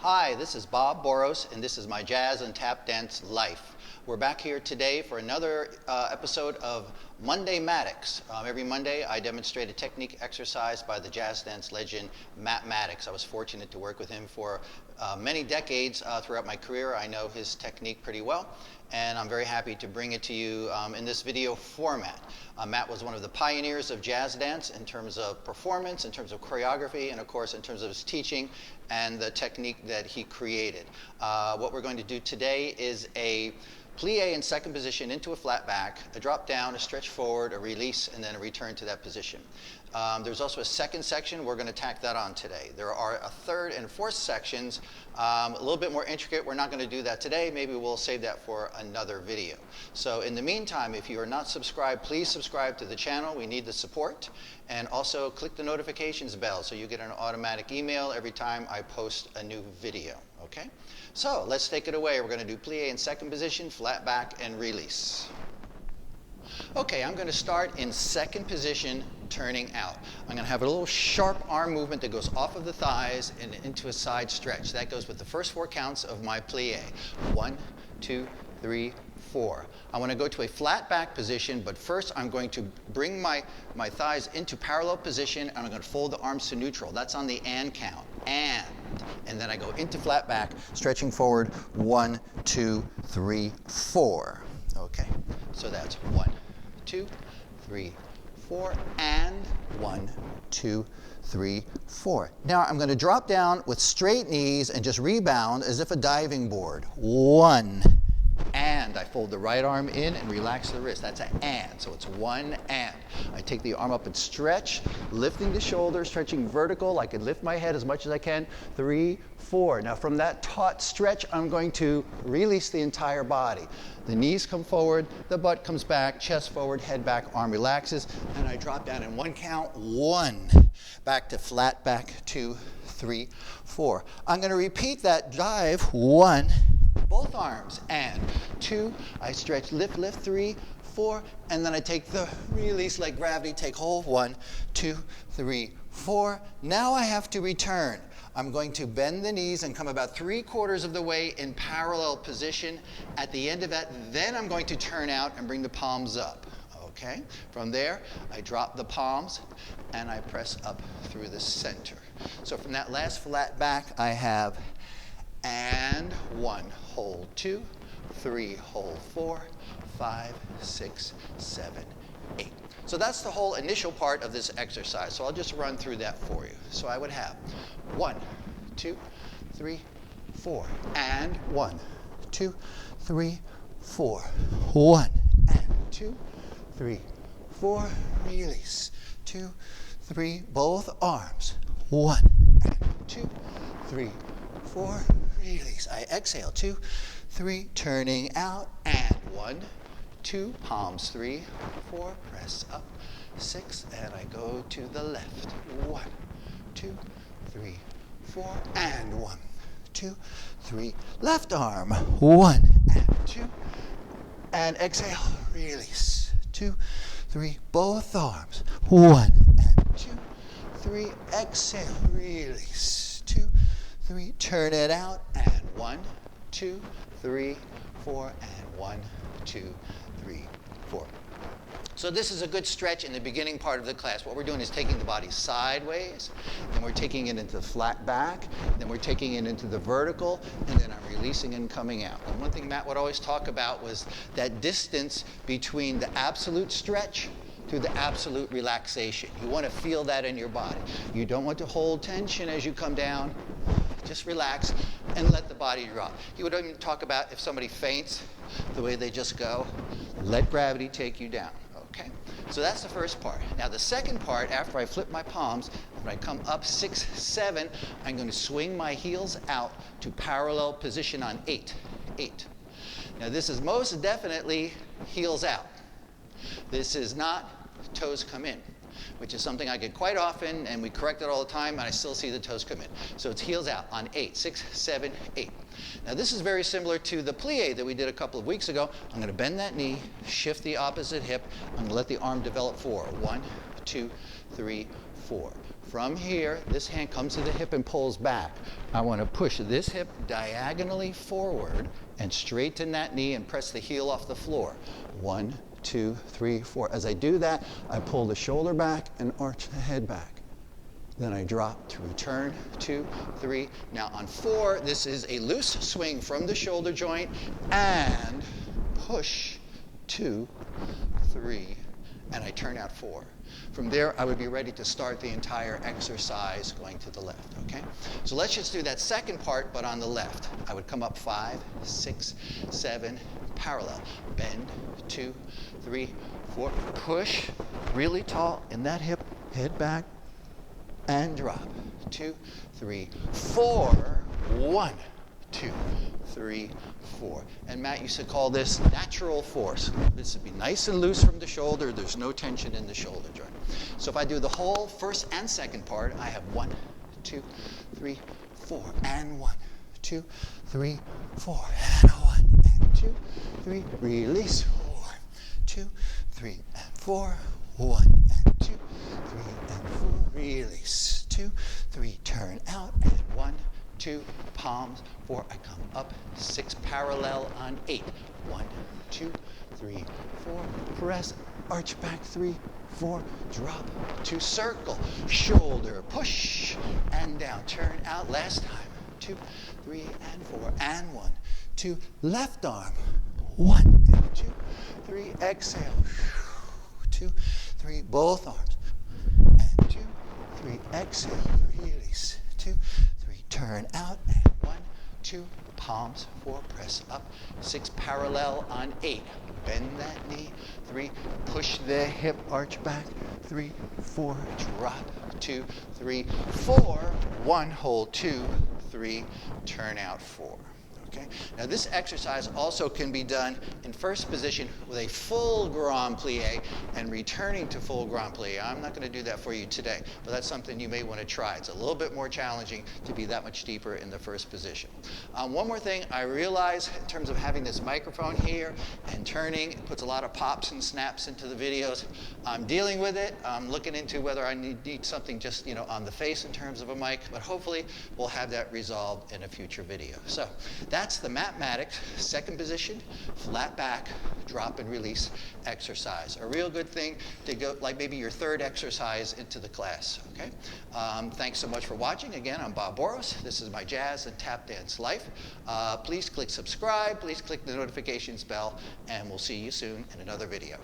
Hi, this is Bob Boross, and this is my Jazz and Tap Dance Life. We're back here today for another episode of Monday Mattox. Every Monday I demonstrate a technique exercise by the jazz dance legend Mattox. I was fortunate to work with him for many decades throughout my career. I know his technique pretty well, and I'm very happy to bring it to you in this video format. Matt was one of the pioneers of jazz dance in terms of performance, in terms of choreography, and of course in terms of his teaching and the technique that he created. What we're going to do today is a plie in second position into a flat back, a drop down, a stretch forward, a release, and then a return to that position. There's also a second section. We're going to tack that on today. There are a third and fourth sections, a little bit more intricate. We're not going to do that today. Maybe we'll save that for another video. So in the meantime, if you are not subscribed, please subscribe to the channel. We need the support. And also click the notifications bell so you get an automatic email every time I post a new video. Okay? So let's take it away. We're going to do plie in second position, flat back, and release. Okay, I'm going to start in second position, turning out. I'm going to have a little sharp arm movement that goes off of the thighs and into a side stretch. That goes with the first 4 counts of my plie. 1, 2, 3, 4. I want to go to a flat back position, but first I'm going to bring my thighs into parallel position, and I'm going to fold the arms to neutral. That's on the and count. And then I go into flat back, stretching forward. 1, 2, 3, 4. Okay, so that's 1, 2, 3, 4, and 1, 2, 3, 4. Now I'm going to drop down with straight knees and just rebound as if a diving board. 1, and I fold the right arm in and relax the wrist. That's an and, so it's 1 and. I take the arm up and stretch, lifting the shoulders, stretching vertical. I can lift my head as much as I can. 3, 4. Now from that taut stretch, I'm going to release the entire body. The knees come forward, the butt comes back, chest forward, head back, arm relaxes, and I drop down in 1 count. 1, back to flat back, 2, 3, 4. I'm going to repeat that dive. 1, both arms, and 2, I stretch, lift, lift, 3, 4, and then I take the release like gravity, take hold. 1, 2, 3, 4. Now I have to return. I'm going to bend the knees and come about 3/4 of the way in parallel position. At the end of that, then I'm going to turn out and bring the palms up. Okay? From there, I drop the palms and I press up through the center. So from that last flat back, I have and 1, hold 2, 3, hold 4, 5, 6, 7, 8. So that's the whole initial part of this exercise. So I'll just run through that for you. So I would have 1, 2, 3, 4, and 1, 2, 3, 4, 1, and 2, 3, 4, release, 2, 3, both arms, 1, and 2, 3, 4, release. I exhale, 2, 3, turning out, and 1, 2, palms, 3, 4, press up, 6, and I go to the left. 1, 2, 3, 4, and 1, 2, 3, left arm, 1, and 2, and exhale, release, 2, 3, both arms, 1, and 2, 3, exhale, release, 2, 3, turn it out, and 1, 2, 3, 4, and 1, 2, 3, 4. So this is a good stretch in the beginning part of the class. What we're doing is taking the body sideways, then we're taking it into the flat back, then we're taking it into the vertical, and then I'm releasing and coming out. And one thing Matt would always talk about was that distance between the absolute stretch to the absolute relaxation. You want to feel that in your body. You don't want to hold tension as you come down. Just relax and let the body drop. He would even talk about if somebody faints, the way they just go, let gravity take you down. Okay? So that's the first part. Now the second part, after I flip my palms, when I come up 6, 7, I'm going to swing my heels out to parallel position on 8. 8. Now this is most definitely heels out. This is not toes come in, which is something I get quite often, and we correct it all the time, and I still see the toes come in. So it's heels out on 8, 6, 7, 8. Now this is very similar to the plie that we did a couple of weeks ago. I'm going to bend that knee, shift the opposite hip. I'm going to let the arm develop forward. 1, 2, 3, 4. From here, this hand comes to the hip and pulls back. I want to push this hip diagonally forward and straighten that knee and press the heel off the floor. 1, 2, 3, 4. As I do that, I pull the shoulder back and arch the head back. Then I drop to return, 2, 3. Now on 4, this is a loose swing from the shoulder joint and push, 2, 3, and I turn out 4. From there, I would be ready to start the entire exercise going to the left, okay? So let's just do that second part, but on the left. I would come up 5, 6, 7, parallel. Bend, 2, 3, 4. Push really tall in that hip, head back, and drop. 2, 3, 4. 1, 2, 3, 4. And Matt used to call this natural force. This would be nice and loose from the shoulder. There's no tension in the shoulder joint. So if I do the whole first and second part, I have 1, 2, 3, 4, and 1, 2, 3, 4, and 1, and 2, 3, release, 1, 2, 3, and 4, 1, and 2, 3, and 4, release, 2, 3, turn out, and 1, 2, palms, 4, I come up, 6, parallel on 8, 1, 2, 3, 4, press, arch back, 3, 4, drop, 2, circle, shoulder, push, and down, turn out, last time, 2, 3, and 4, and 1, 2, left arm, 1, 2, 3, exhale, 2, 3, both arms, and 2, 3, exhale, release, 2, 3, turn out, and 1, 2, palms, 4, press up, 6, parallel on 8, bend that knee, 3, push the hip, arch back, 3, 4, drop, 2, 3, 4, 1, hold, 2, 3, turn out, 4. Okay? Now this exercise also can be done in first position with a full grand plie and returning to full grand plie. I'm not going to do that for you today, but that's something you may want to try. It's a little bit more challenging to be that much deeper in the first position. One more thing I realize in terms of having this microphone here and turning, it puts a lot of pops and snaps into the videos. I'm dealing with it. I'm looking into whether I need something just on the face in terms of a mic, but hopefully we'll have that resolved in a future video. So that's the mathematics, second position, flat back, drop and release exercise. A real good thing to go, like maybe your third exercise into the class, okay? Thanks so much for watching. Again, I'm Bob Boross. This is my jazz and tap dance life. Please click subscribe, please click the notifications bell, and we'll see you soon in another video.